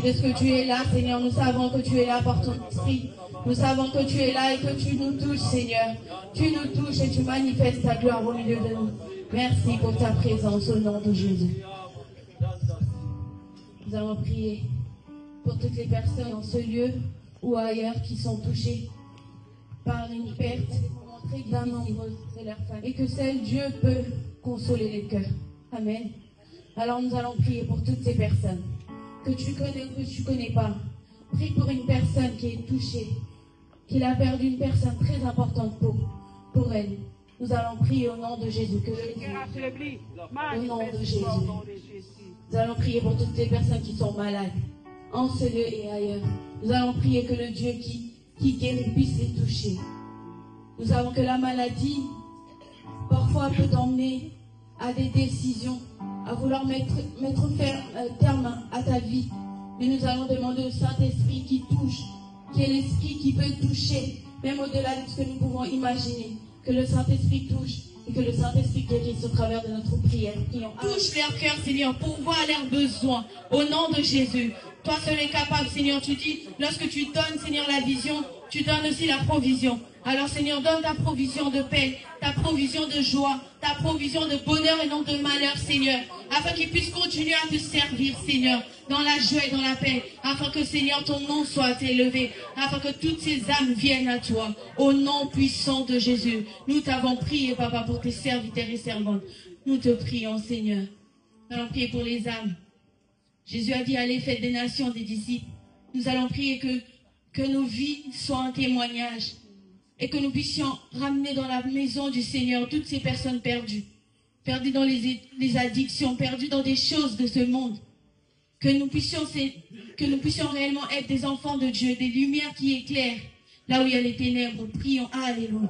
de ce que tu es là, Seigneur. Nous savons que tu es là par ton esprit. Nous savons que tu es là et que tu nous touches, Seigneur. Tu nous touches et tu manifestes ta gloire au milieu de nous. Merci pour ta présence au nom de Jésus. Nous allons prier pour toutes les personnes dans ce lieu ou ailleurs qui sont touchées par une perte d'un membre de leur famille et que seul Dieu peut consoler les cœurs. Amen. Alors nous allons prier pour toutes ces personnes que tu connais ou que tu ne connais pas. Prie pour une personne qui est touchée, qui a perdu une personne très importante pour elle. Nous allons prier au nom de Jésus. Que au nom de Jésus. Nous allons prier pour toutes les personnes qui sont malades, en ce lieu et ailleurs. Nous allons prier que le Dieu qui guérit puisse les toucher. Nous savons que la maladie, parfois, peut t'emmener à des décisions, à vouloir mettre terme à ta vie. Mais nous allons demander au Saint-Esprit qui touche, qui est l'Esprit qui peut toucher, même au-delà de ce que nous pouvons imaginer. Que le Saint-Esprit touche et que le Saint-Esprit guérisse au travers de notre prière. Touche leur cœur, Seigneur, pour voir leurs besoins. Au nom de Jésus. Toi seul es capable, Seigneur. Tu dis, lorsque tu donnes, Seigneur, la vision, tu donnes aussi la provision. Alors, Seigneur, donne ta provision de paix, ta provision de joie, ta provision de bonheur et non de malheur, Seigneur. Afin qu'ils puissent continuer à te servir, Seigneur, dans la joie et dans la paix. Afin que, Seigneur, ton nom soit élevé. Afin que toutes ces âmes viennent à toi. Au nom puissant de Jésus. Nous t'avons prié, Papa, pour tes serviteurs et servantes. Nous te prions, Seigneur. Nous allons prier pour les âmes. Jésus a dit, allez, faites des nations des disciples. Nous allons prier que nos vies soient un témoignage. Et que nous puissions ramener dans la maison du Seigneur toutes ces personnes perdues. Perdues dans les addictions, perdues dans des choses de ce monde. Que nous puissions réellement être des enfants de Dieu, des lumières qui éclairent là où il y a les ténèbres. Prions. Alléluia.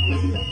Yes.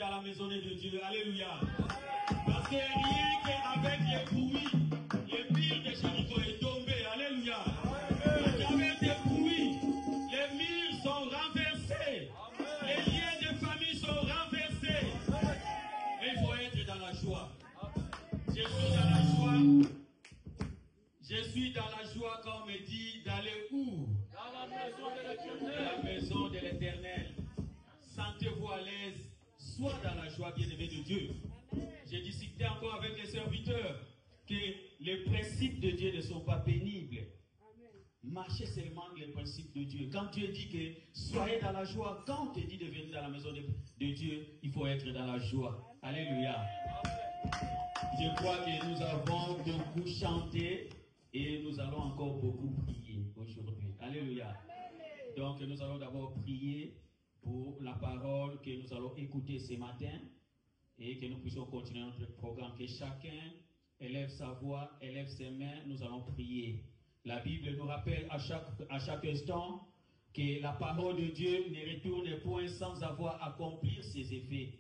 dans la maisonnée de Dieu. Alléluia. Parce que rien qu'avec les bruits, les murs de Jéricho est tombé. Alléluia. Avec des bruits, les murs sont renversés. Les liens de famille sont renversés. Et il faut être dans la joie. Je suis dans la joie. Je suis dans la joie quand on me dit d'aller où? Dans la maison de l'Éternel. Dans la maison de l'Éternel. Sentez-vous à l'aise. Sois dans la joie, bien-aimé de Dieu. J'ai discuté encore avec les serviteurs que les principes de Dieu ne sont pas pénibles. Marchez seulement les principes de Dieu. Quand Dieu dit que soyez dans la joie, quand on te dit de venir dans la maison de Dieu, il faut être dans la joie. Alléluia. Je crois que nous avons beaucoup chanté et nous allons encore beaucoup prier aujourd'hui. Alléluia. Donc nous allons d'abord prier pour la parole que nous allons écouter ce matin et que nous puissions continuer notre programme. Que chacun élève sa voix, élève ses mains, nous allons prier. La Bible nous rappelle à chaque instant que la parole de Dieu ne retourne point sans avoir accompli ses effets.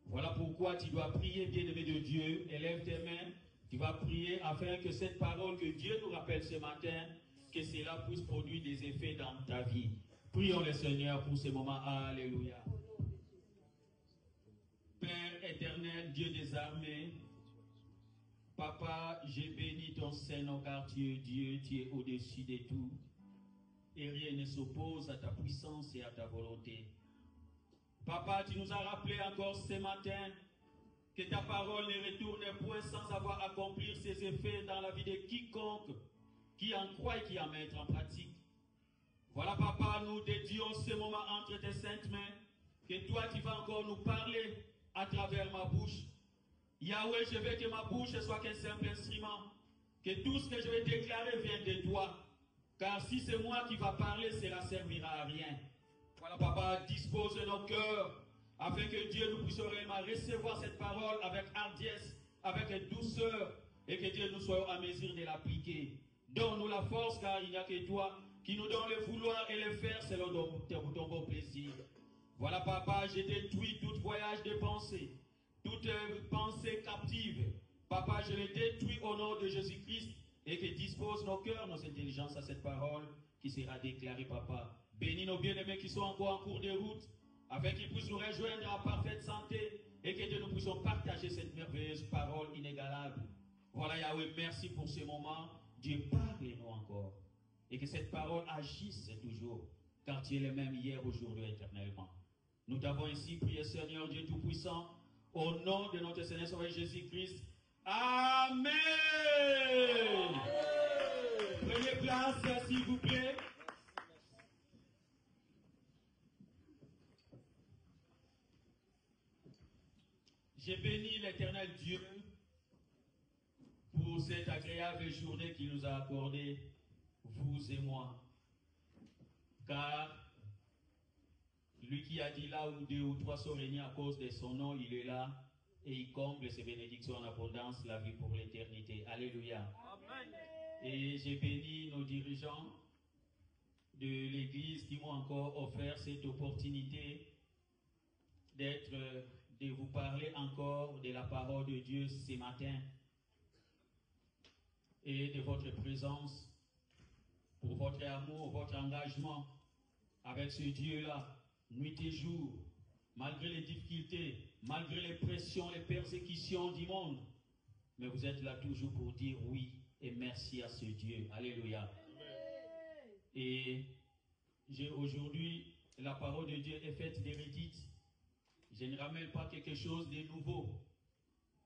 Voilà pourquoi tu dois prier, bien-aimé de Dieu. Élève tes mains, tu vas prier afin que cette parole que Dieu nous rappelle ce matin, que cela puisse produire des effets dans ta vie. Prions le Seigneur pour ce moment. Alléluia. Père éternel, Dieu des armées, Papa, j'ai béni ton Saint-Nom car tu es Dieu, tu es au-dessus de tout. Et rien ne s'oppose à ta puissance et à ta volonté. Papa, tu nous as rappelé encore ce matin que ta parole ne retourne point sans avoir accompli ses effets dans la vie de quiconque qui en croit et qui en met en pratique. Voilà, Papa, nous dédions ce moment entre tes saintes mains, que toi, tu vas encore nous parler à travers ma bouche. Yahweh, je veux que ma bouche soit qu'un simple instrument, que tout ce que je vais déclarer vienne de toi. Car si c'est moi qui va parler, cela servira à rien. Voilà, Papa, dispose nos cœurs, afin que Dieu nous puisse réellement recevoir cette parole avec hardiesse, avec douceur, et que Dieu nous soit à mesure de l'appliquer. Donne-nous la force, car il n'y a que toi qui nous donne le vouloir et le faire selon ton bon plaisir. Voilà, Papa, j'ai détruit tout voyage de pensée, toute pensée captive. Papa, je les détruis au nom de Jésus-Christ et que dispose nos cœurs, nos intelligences à cette parole qui sera déclarée, Papa. Bénis nos bien-aimés qui sont encore en cours de route, afin qu'ils puissent nous rejoindre en parfaite santé et que nous puissions partager cette merveilleuse parole inégalable. Voilà, Yahweh, merci pour ce moment. Dieu, parle-nous encore. Et que cette parole agisse toujours, car tu es le même hier, aujourd'hui, éternellement. Nous t'avons ainsi prié, Seigneur Dieu Tout-Puissant, au nom de notre Seigneur Sauveur Jésus-Christ. Amen. Prenez place, s'il vous plaît. J'ai béni l'Éternel Dieu pour cette agréable journée qu'il nous a accordée, vous et moi. Car lui qui a dit là où 2 ou 3 sont réunis à cause de son nom, il est là et il comble ses bénédictions en abondance, la vie pour l'éternité. Alléluia. Amen. Et j'ai béni nos dirigeants de l'Église qui m'ont encore offert cette opportunité de vous parler encore de la parole de Dieu ce matin et de votre présence, pour votre amour, votre engagement avec ce Dieu-là, nuit et jour, malgré les difficultés, malgré les pressions, les persécutions du monde. Mais vous êtes là toujours pour dire oui et merci à ce Dieu. Alléluia. Et aujourd'hui, la parole de Dieu est faite d'hérédite. Je ne ramène pas quelque chose de nouveau,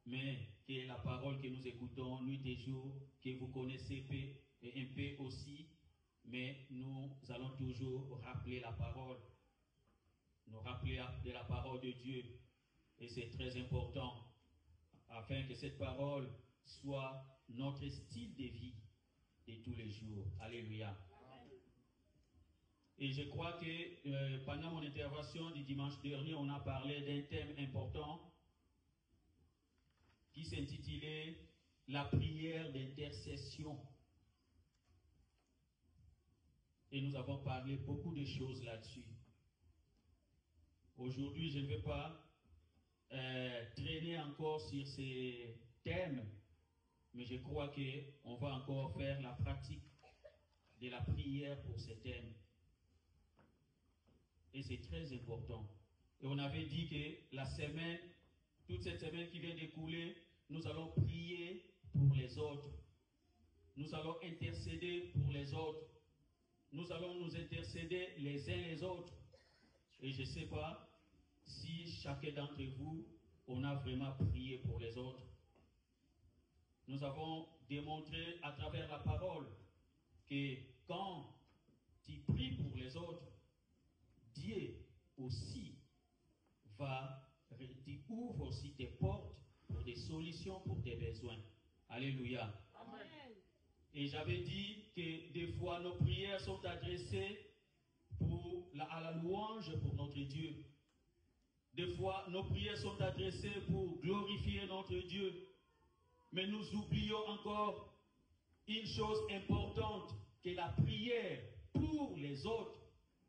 mais qui est la parole que nous écoutons nuit et jour, que vous connaissez et un peu aussi, mais nous allons toujours rappeler la parole, nous rappeler de la parole de Dieu, et c'est très important, afin que cette parole soit notre style de vie de tous les jours. Alléluia. Et je crois que pendant mon intervention du dimanche dernier, on a parlé d'un thème important qui s'intitulait « La prière d'intercession ». Et nous avons parlé beaucoup de choses là-dessus. Aujourd'hui, je ne vais pas traîner encore sur ces thèmes, mais je crois qu'on va encore faire la pratique de la prière pour ces thèmes. Et c'est très important. Et on avait dit que la semaine, toute cette semaine qui vient d'écouler, nous allons prier pour les autres. Nous allons intercéder pour les autres. Nous allons nous intercéder les uns les autres. Et je ne sais pas si chacun d'entre vous, on a vraiment prié pour les autres. Nous avons démontré à travers la parole que quand tu pries pour les autres, Dieu aussi tu ouvres aussi tes portes pour des solutions pour tes besoins. Alléluia. Amen. Et j'avais dit que des fois nos prières sont adressées à la louange pour notre Dieu. Des fois nos prières sont adressées pour glorifier notre Dieu. Mais nous oublions encore une chose importante, que la prière pour les autres,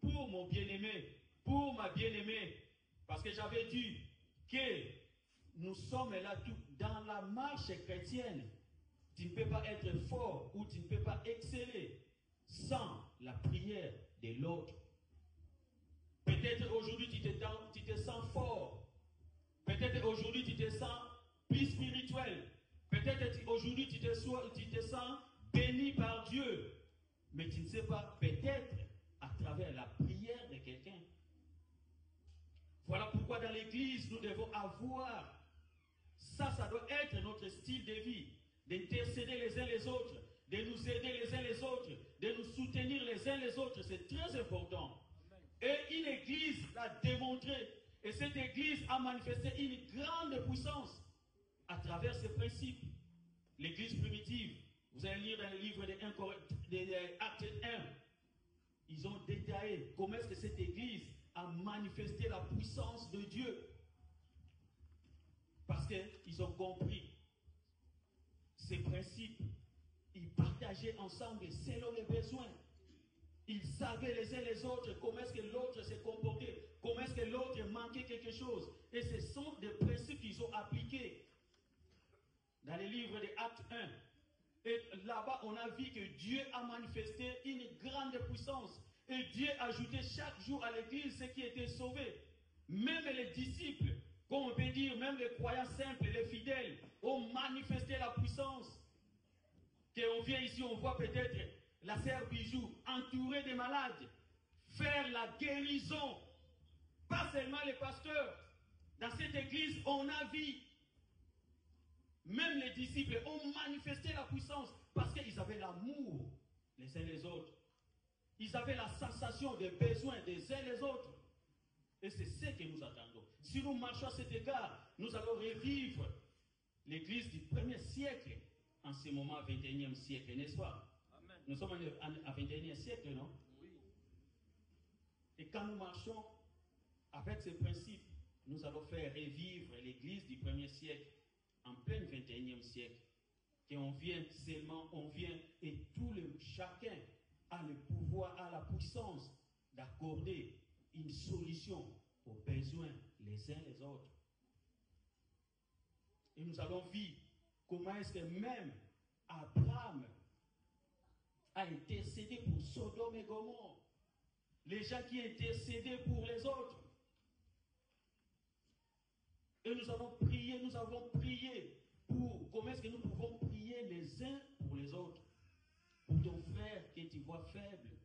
pour mon bien-aimé, pour ma bien-aimée. Parce que j'avais dit que nous sommes là dans la marche chrétienne. Tu ne peux pas être fort ou tu ne peux pas exceller sans la prière de l'autre. Peut-être aujourd'hui tu te sens fort. Peut-être aujourd'hui tu te sens plus spirituel. Peut-être aujourd'hui tu te sens béni par Dieu. Mais tu ne sais pas, peut-être à travers la prière de quelqu'un. Voilà pourquoi dans l'église nous devons avoir ça doit être notre style de vie, d'intercéder les uns les autres, de nous aider les uns les autres, de nous soutenir les uns les autres. C'est très important. Et une église l'a démontré. Et cette église a manifesté une grande puissance à travers ces principes. L'église primitive, vous allez lire dans le livre des Actes 1, ils ont détaillé comment est-ce que cette église a manifesté la puissance de Dieu. Parce qu'ils ont compris ces principes. Ils partageaient ensemble selon les besoins. Ils savaient les uns les autres comment est-ce que l'autre s'est comporté, comment est-ce que l'autre manquait quelque chose. Et ce sont des principes qu'ils ont appliqués dans les livres des Actes 1. Et là-bas, on a vu que Dieu a manifesté une grande puissance. Et Dieu ajoutait chaque jour à l'église ceux qui étaient sauvés. Même les disciples, comme on peut dire, même les croyants simples, les fidèles, ont manifesté la puissance. Qu'on vient ici, on voit peut-être la sœur Bijou entourée des malades, faire la guérison. Pas seulement les pasteurs. Dans cette église, on a vu, même les disciples ont manifesté la puissance parce qu'ils avaient l'amour les uns les autres. Ils avaient la sensation des besoins des uns les autres. Et c'est ce que nous attendons. Si nous marchons à cet égard, nous allons revivre l'église du 1er siècle en ce moment 21e siècle, n'est-ce pas? Amen. Nous sommes à 21e siècle, non? Oui. Et quand nous marchons avec ces principes, nous allons faire revivre l'église du 1er siècle en plein 21e siècle. Et on vient et chacun a le pouvoir, a la puissance d'accorder une solution aux besoins les uns les autres. Et nous allons vivre comment est-ce que même Abraham a intercédé pour Sodome et Gomorrhe. Les gens qui intercédaient pour les autres. Et nous avons prié pour comment est-ce que nous pouvons prier les uns pour les autres. Pour ton frère que tu vois faible.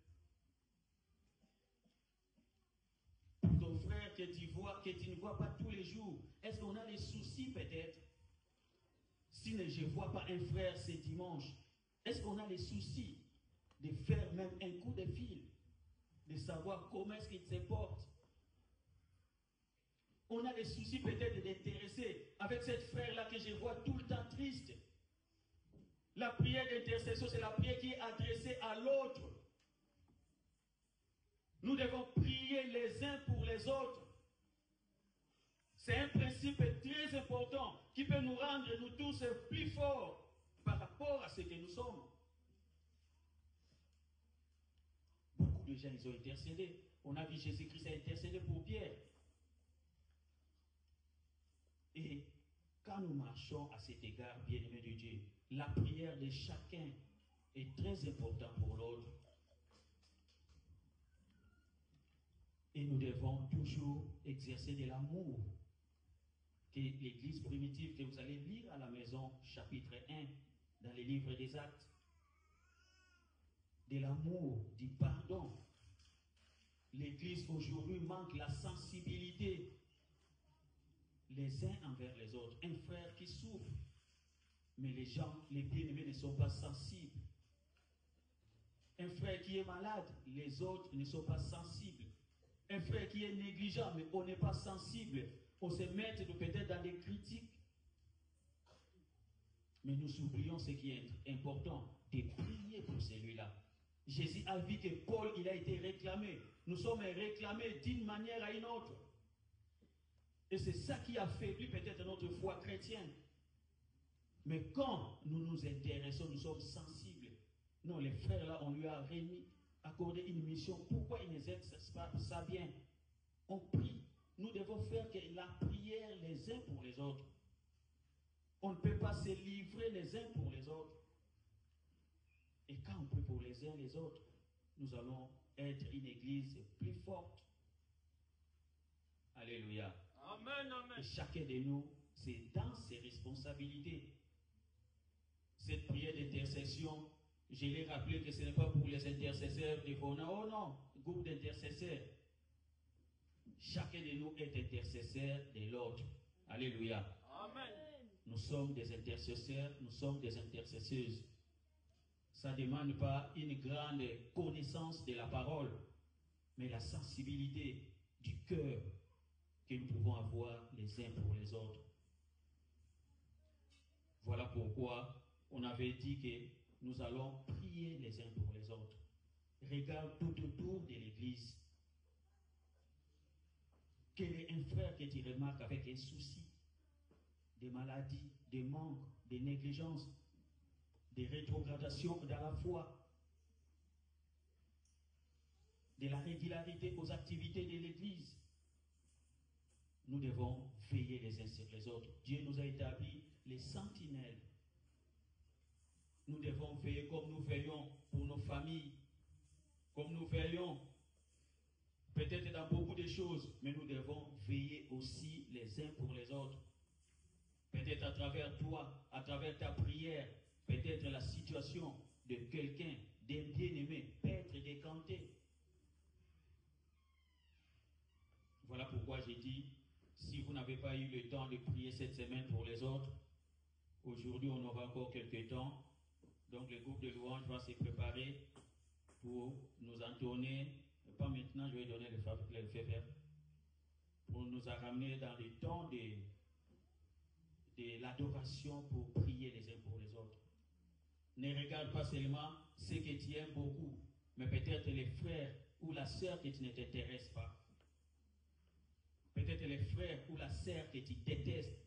Pour ton frère que tu ne vois pas tous les jours. Est-ce qu'on a des soucis peut-être? Si je ne vois pas un frère ce dimanche, est-ce qu'on a des soucis de faire même un coup de fil? De savoir comment est-ce qu'il se porte? On a des soucis peut-être d'intéresser avec cette frère-là que je vois tout le temps triste. La prière d'intercession, c'est la prière qui est adressée à l'autre. Nous devons prier les uns pour les autres. C'est un principe très important qui peut nous rendre, nous tous, plus forts par rapport à ce que nous sommes. Beaucoup de gens, ils ont intercédé. On a vu Jésus-Christ a intercédé pour Pierre. quand nous marchons à cet égard, bien-aimés de Dieu, la prière de chacun est très importante pour l'autre. Et nous devons toujours exercer de l'amour. Que l'Église primitive que vous allez lire à la maison, chapitre 1, dans les livres des Actes, de l'amour, du pardon. L'Église aujourd'hui manque la sensibilité les uns envers les autres. Un frère qui souffre, mais les gens, les bien-aimés ne sont pas sensibles. Un frère qui est malade, les autres ne sont pas sensibles. Un frère qui est négligent, mais on n'est pas sensible. On se met peut-être dans des critiques. Mais nous oublions ce qui est important, de prier pour celui-là. Jésus a vu que Paul, il a été réclamé. Nous sommes réclamés d'une manière à une autre. Et c'est ça qui affaiblit peut-être notre foi chrétienne. Mais quand nous nous intéressons, nous sommes sensibles. Non, les frères là, on lui a accordé une mission. Pourquoi ils n'exercent pas ça bien? On prie. Nous devons faire que la prière les uns pour les autres. On ne peut pas se livrer les uns pour les autres. Et quand on prie pour les uns les autres, nous allons être une église plus forte. Alléluia. Amen, amen. Et chacun de nous, c'est dans ses responsabilités. Cette prière d'intercession, je l'ai rappelé que ce n'est pas pour les intercesseurs de Fona. Oh non, groupe d'intercesseurs. Chacun de nous est intercesseur de l'autre. Alléluia. Amen. Nous sommes des intercesseurs, nous sommes des intercesseuses. Ça ne demande pas une grande connaissance de la parole, mais la sensibilité du cœur que nous pouvons avoir les uns pour les autres. Voilà pourquoi on avait dit que nous allons prier les uns pour les autres. Regarde tout autour de l'église. Quel est un frère que tu remarques avec un souci, des maladies, des manques, des négligences, des rétrogradations dans la foi, de la régularité aux activités de l'église? Nous devons veiller les uns sur les autres. Dieu nous a établi les sentinelles. Nous devons veiller comme nous veillons pour nos familles, comme nous veillons peut-être dans beaucoup de choses, mais nous devons veiller aussi les uns pour les autres. Peut-être à travers toi, à travers ta prière, peut-être la situation de quelqu'un, d'un bien-aimé, peut être décantée. Voilà pourquoi j'ai dit, si vous n'avez pas eu le temps de prier cette semaine pour les autres, aujourd'hui on aura encore quelques temps. Donc le groupe de louanges va se préparer pour nous entonner. Pas maintenant, je vais donner le fait vert. Pour nous ramener dans le temps de l'adoration pour prier les uns pour les autres. Ne regarde pas seulement ce que tu aimes beaucoup, mais peut-être les frères ou la sœur que tu ne t'intéresses pas. Peut-être les frères ou la sœur que tu détestes.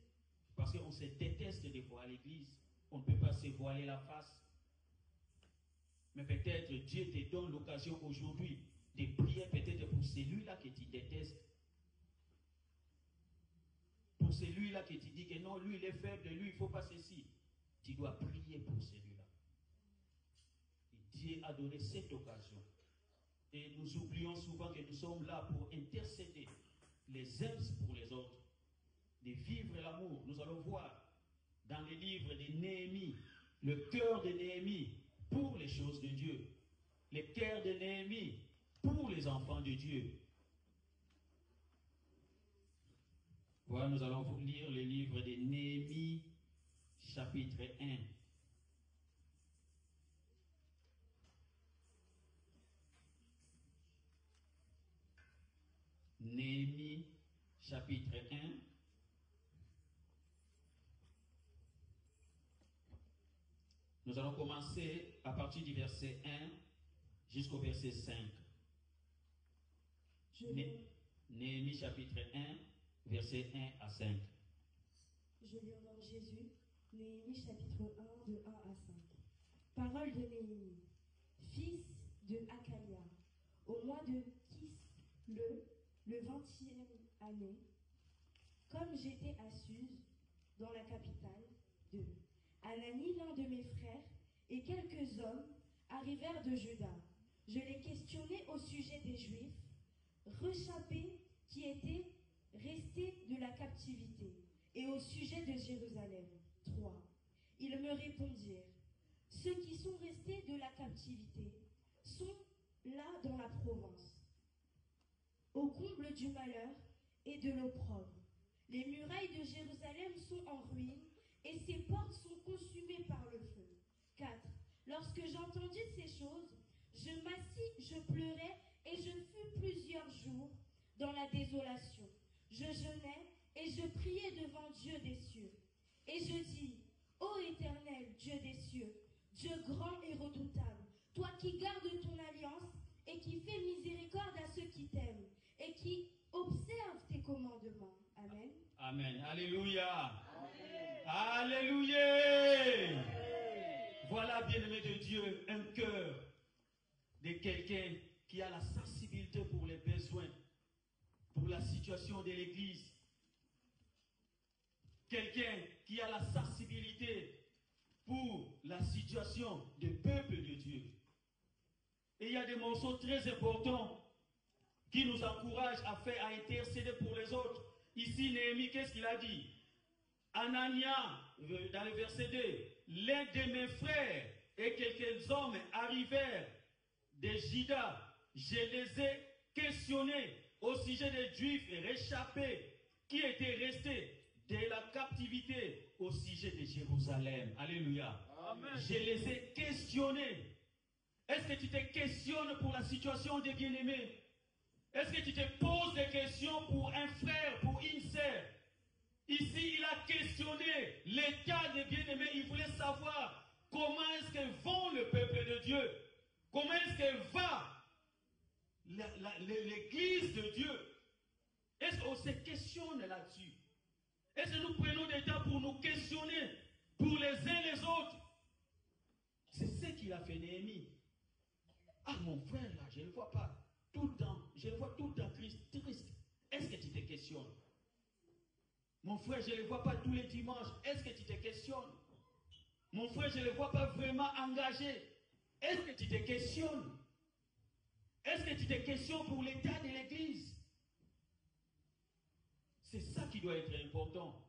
Parce qu'on se déteste des fois à l'église. On ne peut pas se voiler la face. Mais peut-être Dieu te donne l'occasion aujourd'hui de prier peut-être pour celui-là que tu détestes. Pour celui-là que tu dis que non, lui il est faible, lui il ne faut pas ceci. Tu dois prier pour celui-là. Et Dieu a donné cette occasion. Et nous oublions souvent que nous sommes là pour intercéder les uns pour les autres, de vivre l'amour. Nous allons voir dans les livres de Néhémie, le cœur de Néhémie pour les choses de Dieu, le cœur de Néhémie pour les enfants de Dieu. Voilà, nous allons vous lire le livre de Néhémie, chapitre 1. Néhémie, chapitre 1. Nous allons commencer à partir du verset 1 jusqu'au verset 5. Néhémie, chapitre 1, verset 1 à 5. Je lis au nom de Jésus, Néhémie, chapitre 1, de 1 à 5. Parole de Néhémie, fils de Hakalia, au mois de Kislev, le 20e année, comme j'étais à Suse, dans la capitale. 2. Anani, l'un de mes frères, et quelques hommes arrivèrent de Juda. Je les questionnai au sujet des Juifs, rechappés qui étaient restés de la captivité, et au sujet de Jérusalem. 3. Ils me répondirent, ceux qui sont restés de la captivité sont là dans la province, au comble du malheur et de l'opprobre. Les murailles de Jérusalem sont en ruine et ses portes sont consumées par le feu. 4. Lorsque j'entendis ces choses, je m'assis, je pleurais et je fus plusieurs jours dans la désolation. Je jeûnais et je priais devant Dieu des cieux. Et je dis, ô Éternel, Dieu des cieux, Dieu grand et redoutable, toi qui gardes ton alliance et qui fais miséricorde à ceux qui t'aiment et qui observent tes commandements. Amen. Amen. Alléluia. Amen. Alléluia. Voilà, bien-aimé de Dieu, un cœur de quelqu'un qui a la sensibilité pour les besoins, pour la situation de l'Église. Quelqu'un qui a la sensibilité pour la situation du peuple de Dieu. Et il y a des morceaux très importants qui nous encouragent à faire, à intercéder pour les autres. Ici, Néhémie, qu'est-ce qu'il a dit? Anania, dans le verset 2, l'un de mes frères et quelques hommes arrivèrent de Juda. Je les ai questionnés au sujet des Juifs réchappés qui étaient restés de la captivité au sujet de Jérusalem. Alléluia. Amen. Je les ai questionnés. Est-ce que tu te questionnes pour la situation des bien-aimés? Est-ce que tu te poses des questions pour un frère, pour une sœur? Ici, il a questionné l'état des bien-aimés. Il voulait savoir comment est-ce que vont le peuple de Dieu. Comment est-ce que va l'église de Dieu? Est-ce qu'on se questionne là-dessus? Est-ce que nous prenons des temps pour nous questionner pour les uns les autres? C'est ce qu'il a fait Néhémie. Ah, mon frère là, je ne le vois pas tout le temps. Je le vois tout le temps triste. Est-ce que tu te questionnes? Mon frère, je ne le vois pas tous les dimanches. Est-ce que tu te questionnes? Mon frère, je ne le vois pas vraiment engagé. Est-ce que tu te questionnes? Est-ce que tu te questionnes pour l'état de l'Église? C'est ça qui doit être important.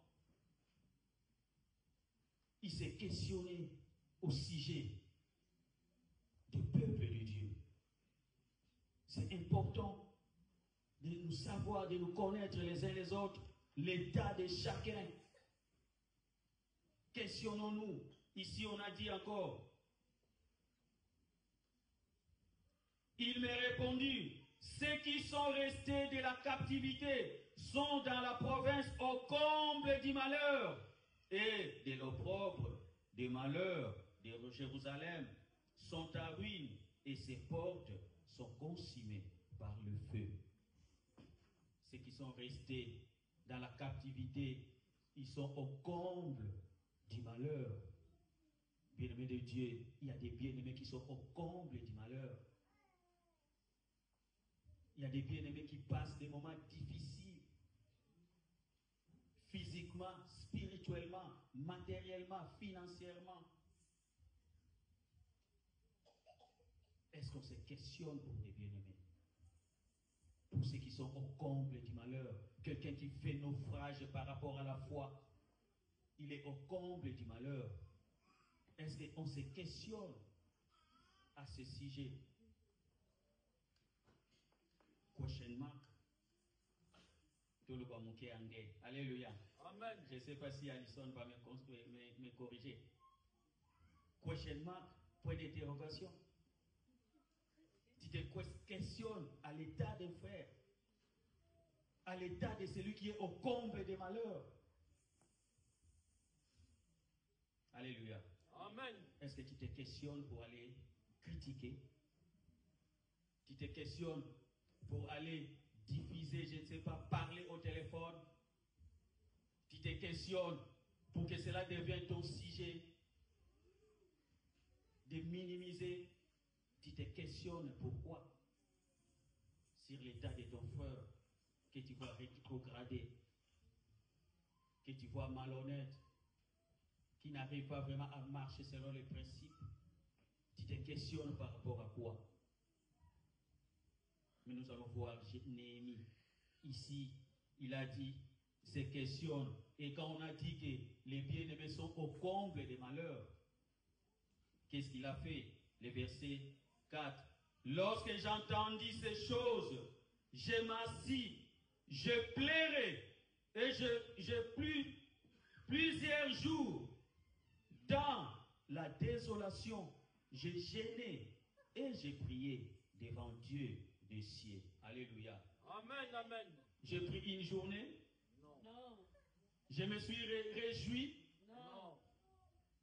Il s'est questionné au sujet du peuple de Dieu. C'est important de nous savoir, de nous connaître les uns les autres, l'état de chacun. Questionnons-nous. Ici, on a dit encore. Il m'a répondu, ceux qui sont restés de la captivité sont dans la province au comble du malheur et de l'opprobre, des malheurs de Jérusalem sont à ruine et ses portes sont consumées par le feu. Ceux qui sont restés dans la captivité, ils sont au comble du malheur. Bien-aimés de Dieu, il y a des bien-aimés qui sont au comble du malheur. Il y a des bien-aimés qui passent des moments difficiles, physiquement, spirituellement, matériellement, financièrement. Est-ce qu'on se questionne pour les bien-aimés? Pour ceux qui sont au comble du malheur, quelqu'un qui fait naufrage par rapport à la foi, il est au comble du malheur. Est-ce qu'on se questionne à ce sujet? Prochainement, tout le monde est en guerre. Alléluia. Amen. Je ne sais pas si Alison va me corriger. Prochainement, point d'interrogation. Tu te questionnes à l'état d'un frère, à l'état de celui qui est au comble des malheurs. Alléluia. Amen. Est-ce que tu te questionnes pour aller critiquer? Tu te questionnes pour aller diffuser, je ne sais pas, parler au téléphone? Tu te questionnes pour que cela devienne ton sujet de minimiser? Tu te questionnes pourquoi sur l'état de ton frère que tu vas rétrograder. que tu vois malhonnête, qui n'arrive pas vraiment à marcher selon les principes, tu te questionnes par rapport à quoi? Mais nous allons voir Néhémie. Ici, il a dit, se questionne. Et quand on a dit que les bien-aimés sont au comble des malheurs, qu'est-ce qu'il a fait? Le verset 4. Lorsque j'entendis ces choses, je m'assis, je plairai, et je plus plusieurs jours dans la désolation. J'ai gêné et j'ai prié devant Dieu des cieux. Alléluia. Amen, amen. J'ai pris une journée. Non. Je me suis réjoui. Non.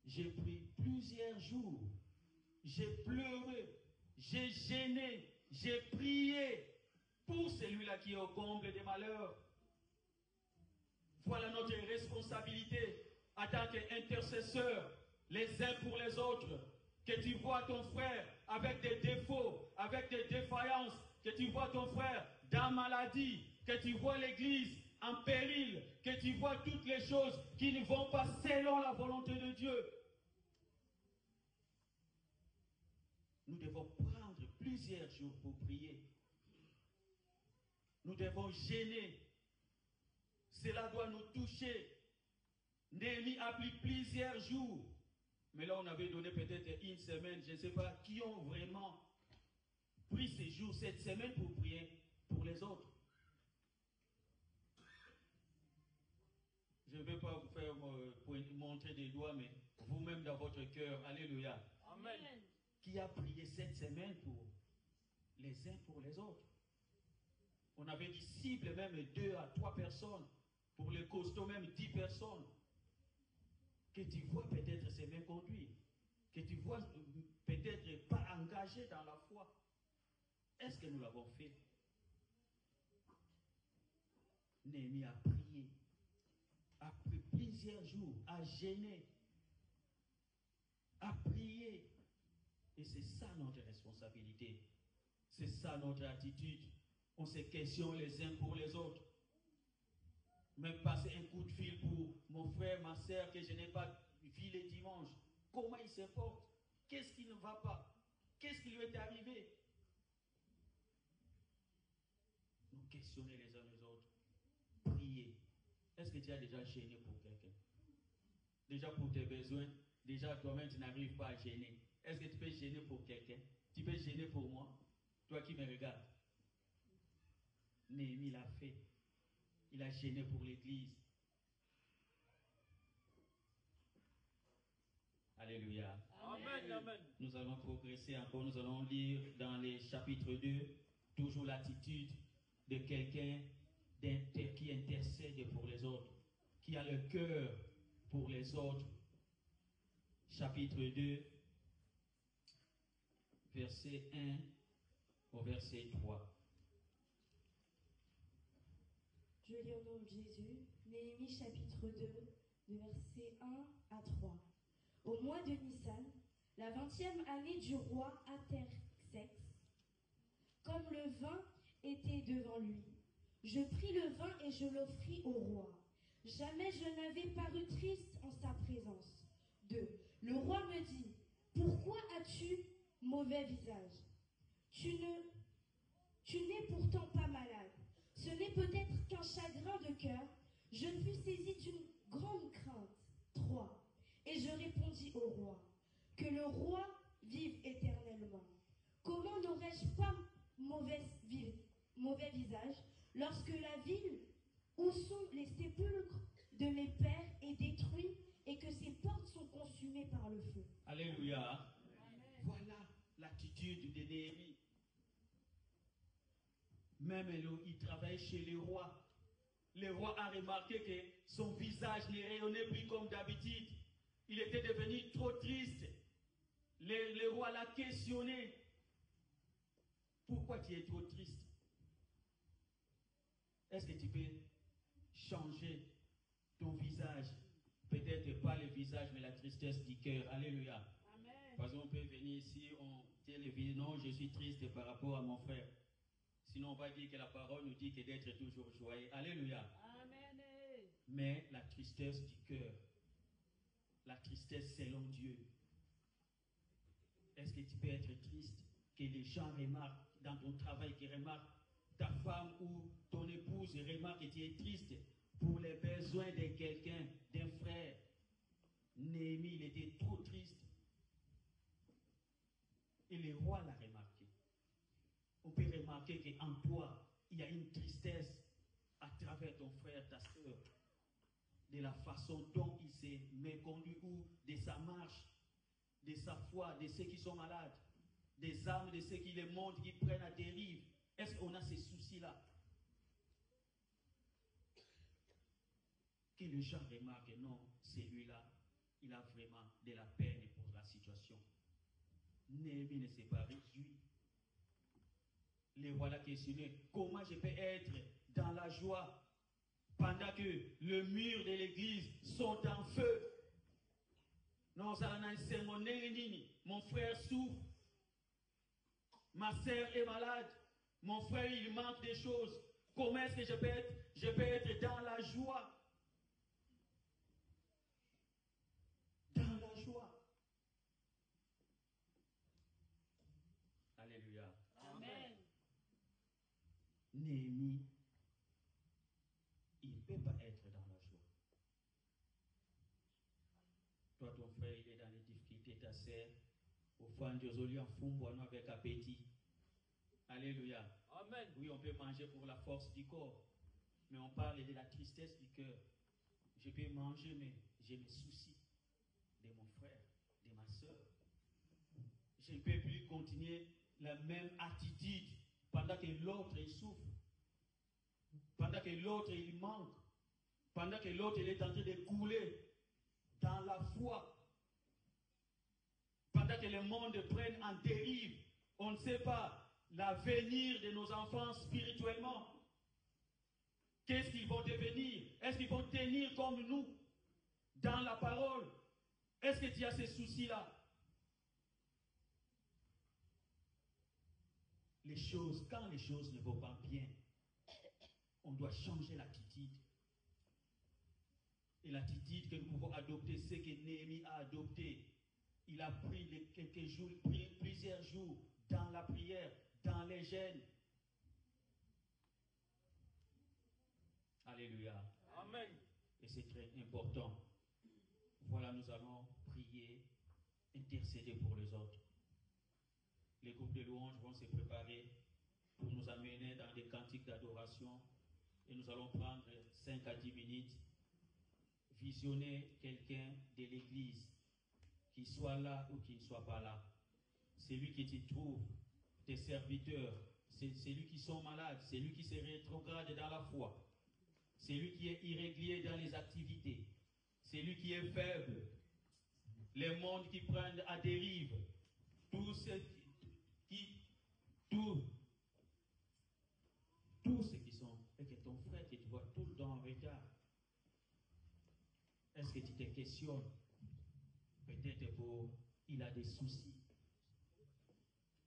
J'ai pris plusieurs jours. J'ai pleuré. J'ai gêné. J'ai prié pour celui-là qui est au comble des malheurs. Voilà notre responsabilité en tant qu'intercesseurs, les uns pour les autres. Que tu vois ton frère avec des défauts, avec des défaillances, que tu vois ton frère dans maladie, que tu vois l'église en péril, que tu vois toutes les choses qui ne vont pas selon la volonté de Dieu. Nous devons prendre plusieurs jours pour prier. Nous devons gêner. Cela doit nous toucher. Néhémie a pris plusieurs jours. Mais là, on avait donné peut-être une semaine. Je ne sais pas qui ont vraiment pris ces jours, cette semaine pour prier pour les autres. Je ne vais pas vous faire montrer des doigts, mais vous-même dans votre cœur, alléluia. Amen. Qui a prié cette semaine pour les uns pour les autres. On avait dit cible même 2 à 3 personnes. Pour les costauds même 10 personnes. Que tu vois peut-être ces mains conduits. Que tu vois peut-être pas engagés dans la foi. Est-ce que nous l'avons fait? Néhémie a prié. Après plusieurs jours, a gêné. A prié. Et c'est ça notre responsabilité. C'est ça notre attitude. On se questionne les uns pour les autres. Même passer un coup de fil pour mon frère, ma soeur que je n'ai pas vu les dimanches. Comment il se porte? Qu'est-ce qui ne va pas? Qu'est-ce qui lui est arrivé? Nous questionner les uns les autres. Prier. Est-ce que tu as déjà gêné pour quelqu'un? Déjà pour tes besoins? Déjà toi-même tu n'arrives pas à gêner. Est-ce que tu peux gêner pour quelqu'un? Tu peux gêner pour moi? Toi qui me regardes. Néhémie l'a fait. Il a gêné pour l'église. Alléluia. Amen, amen. Nous allons progresser encore. Nous allons lire dans les chapitres 2, toujours l'attitude de quelqu'un qui intercède pour les autres, qui a le cœur pour les autres. Chapitre 2, verset 1 au verset 3. Je lis au nom de Jésus, Néhémie chapitre 2, de versets 1 à 3. Au mois de Nissan, la 20e année du roi Artaxerxès, comme le vin était devant lui, je pris le vin et je l'offris au roi. Jamais je n'avais paru triste en sa présence. 2. Le roi me dit, pourquoi as-tu mauvais visage? Tu n'es pourtant pas malade. Ce n'est peut-être qu'un chagrin de cœur. Je fus saisi d'une grande crainte. 3. Et je répondis au roi, que le roi vive éternellement. Comment n'aurais-je pas mauvais visage lorsque la ville où sont les sépulcres de mes pères est détruite et que ses portes sont consumées par le feu? Alléluia. Amen. Voilà l'attitude de Néhémie. Même il travaille chez le roi. Le roi a remarqué que son visage ne rayonnait plus comme d'habitude. Il était devenu trop triste. Le roi l'a questionné. Pourquoi tu es trop triste? Est-ce que tu peux changer ton visage? Peut-être pas le visage, mais la tristesse du cœur. Alléluia. Amen. Parce qu'on peut venir ici, on dit non, je suis triste par rapport à mon frère. Sinon, on va dire que la parole nous dit que d'être toujours joyeux. Alléluia. Amen. Mais la tristesse du cœur, la tristesse selon Dieu. Est-ce que tu peux être triste, que les gens remarquent dans ton travail, qu'ils remarquent ta femme ou ton épouse remarque que tu es triste pour les besoins de quelqu'un, d'un frère? Néhémie, il était trop triste. Et le roi l'a remarqué. On peut remarquer qu'en toi, il y a une tristesse à travers ton frère, ta soeur, de la façon dont il s'est méconduit ou de sa marche, de sa foi, de ceux qui sont malades, des âmes de ceux qui le montrent, qui prennent à dérive. Est-ce qu'on a ces soucis-là? Que les gens remarquent, non, celui-là, il a vraiment de la peine pour la situation. Néhémie ne s'est pas réjoui. Les voilà questionnés. Comment je peux être dans la joie pendant que le mur de l'église sont en feu? Non, ça n'a pas mon frère souffre. Ma sœur est malade. Mon frère, il manque des choses. Comment est-ce que je peux être dans la joie? Dans la joie. Alléluia. Amen. Néhémie, il ne peut pas être dans la joie. Toi, ton frère, il est dans les difficultés, ta sœur. Au fond, Dieu en fond, avec appétit. Alléluia. Amen. Oui, on peut manger pour la force du corps. Mais on parle de la tristesse du cœur. Je peux manger, mais j'ai mes soucis de mon frère, de ma soeur. Je ne peux plus continuer la même attitude pendant que l'autre il souffre. Pendant que l'autre il manque. Pendant que l'autre il est en train de couler dans la foi. Pendant que le monde prenne en dérive. On ne sait pas l'avenir de nos enfants spirituellement. Qu'est-ce qu'ils vont devenir? Est-ce qu'ils vont tenir comme nous dans la parole? Est-ce que tu as ces soucis-là? Quand les choses ne vont pas bien, on doit changer l'attitude. Et l'attitude que nous pouvons adopter, c'est que Néhémie a adopté. Il a pris plusieurs jours dans la prière, dans les jeûnes. Alléluia. Amen. Et c'est très important. Voilà, nous allons prier, intercéder pour les autres. Les groupes de louanges vont se préparer pour nous amener dans des cantiques d'adoration. Et nous allons prendre 5 à 10 minutes, visionner quelqu'un de l'église, qu'il soit là ou qu'il ne soit pas là. C'est lui qui te trouve, tes serviteurs, c'est lui qui sont malades, c'est lui qui se rétrograde dans la foi, c'est lui qui est irrégulier dans les activités, c'est lui qui est faible, les mondes qui prennent à dérive, tout ce qui sont, et que ton frère que tu vois tout le temps en retard. Est-ce que tu te questionnes? Peut-être il a des soucis.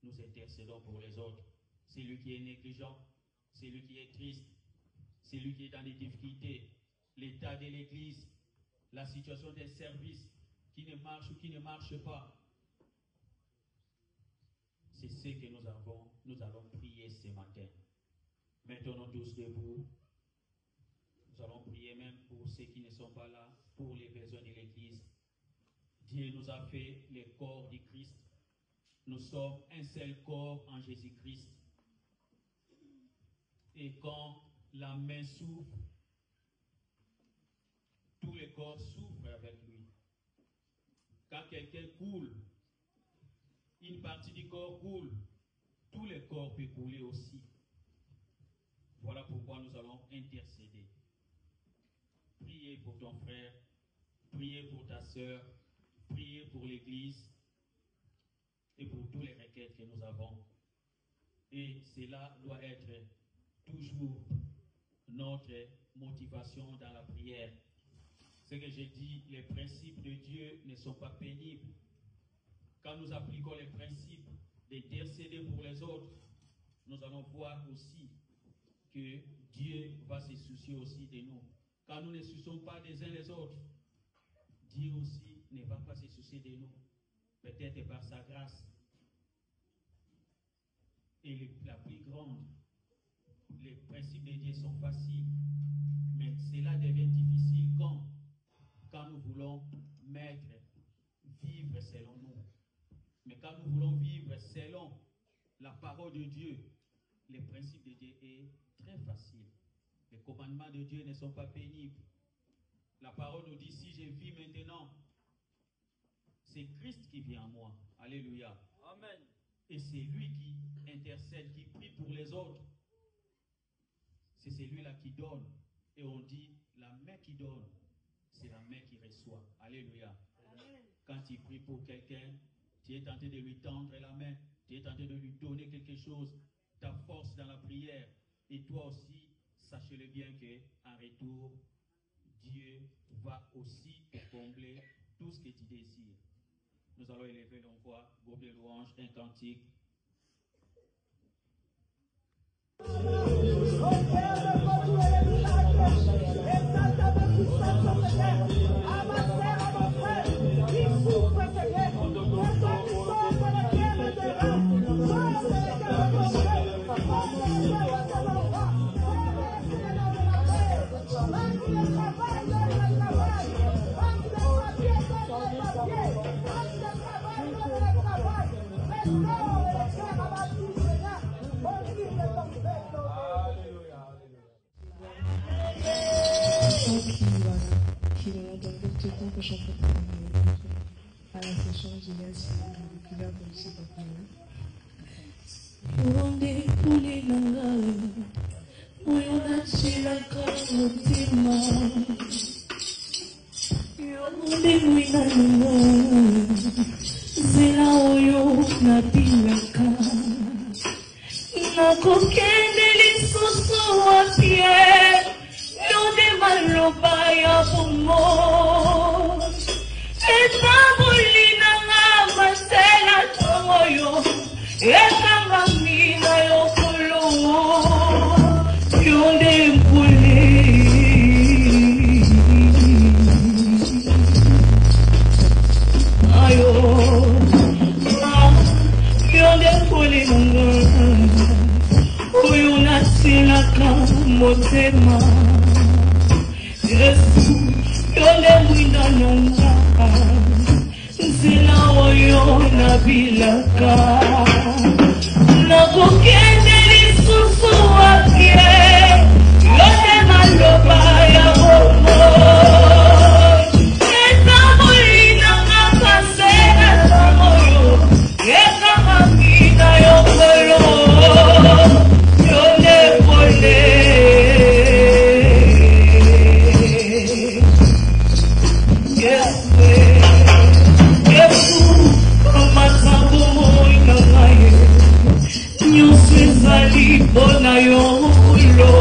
Nous intercédons pour les autres. C'est lui qui est négligent, c'est lui qui est triste, c'est lui qui est dans des difficultés, l'état de l'église, la situation des services qui ne marche ou qui ne marche pas. C'est ce que nous allons prier ce matin. Maintenant tous debout. Nous allons prier même pour ceux qui ne sont pas là, pour les besoins de l'église. Dieu nous a fait le corps du Christ. Nous sommes un seul corps en Jésus-Christ. Et quand la main souffre, tout le corps souffre avec lui. Quand quelqu'un coule, une partie du corps coule, tout le corps peut couler aussi. Voilà pourquoi nous allons intercéder. Priez pour ton frère, priez pour ta soeur, priez pour l'église et pour toutes les requêtes que nous avons. Et cela doit être toujours notre motivation dans la prière. Ce que j'ai dit, les principes de Dieu ne sont pas pénibles. Quand nous appliquons les principes d'intercéder pour les autres, nous allons voir aussi que Dieu va se soucier aussi de nous. Quand nous ne soucions pas des uns les autres, Dieu aussi ne va pas se soucier de nous. Peut-être par sa grâce. Et la plus grande, les principes de Dieu sont faciles. Mais cela devient difficile quand nous voulons vivre selon nous. Mais quand nous voulons vivre selon la parole de Dieu, les principes de Dieu est très facile. Les commandements de Dieu ne sont pas pénibles. La parole nous dit, si je vis maintenant, c'est Christ qui vit en moi. Alléluia. Amen. Et c'est lui qui intercède, qui prie pour les autres. C'est celui-là qui donne. Et on dit, la main qui donne, c'est la main qui reçoit. Alléluia. Amen. Quand tu pries pour quelqu'un, tu es tenté de lui tendre la main, tu es tenté de lui donner quelque chose, ta force dans la prière. Et toi aussi, sachez-le bien qu'en retour, Dieu va aussi te combler tout ce que tu désires. Nous allons élever nos voix, groupe de louanges, un cantique. À la session, je laisse qui va commencer par moi. Onde kulinanga, moyo nachilaka mutima. Onde mwinanga, zela oyo nabilaka. Nakokende lisusu wapie, yonde maloba ya bongo. Etabulinanga masela tomoyo. Ekanga mina yokolo yonde mpule ayo yonde mpule nanga oyo nasilaka motema Yesu yonde mwina nanga nzela oyo nabilaka nakokende lisusu wapie yote maloba ya bongo etabolinanga kasena sangoyo ekanga mina yokolo yonde pole Nyusi zali bona yo kulo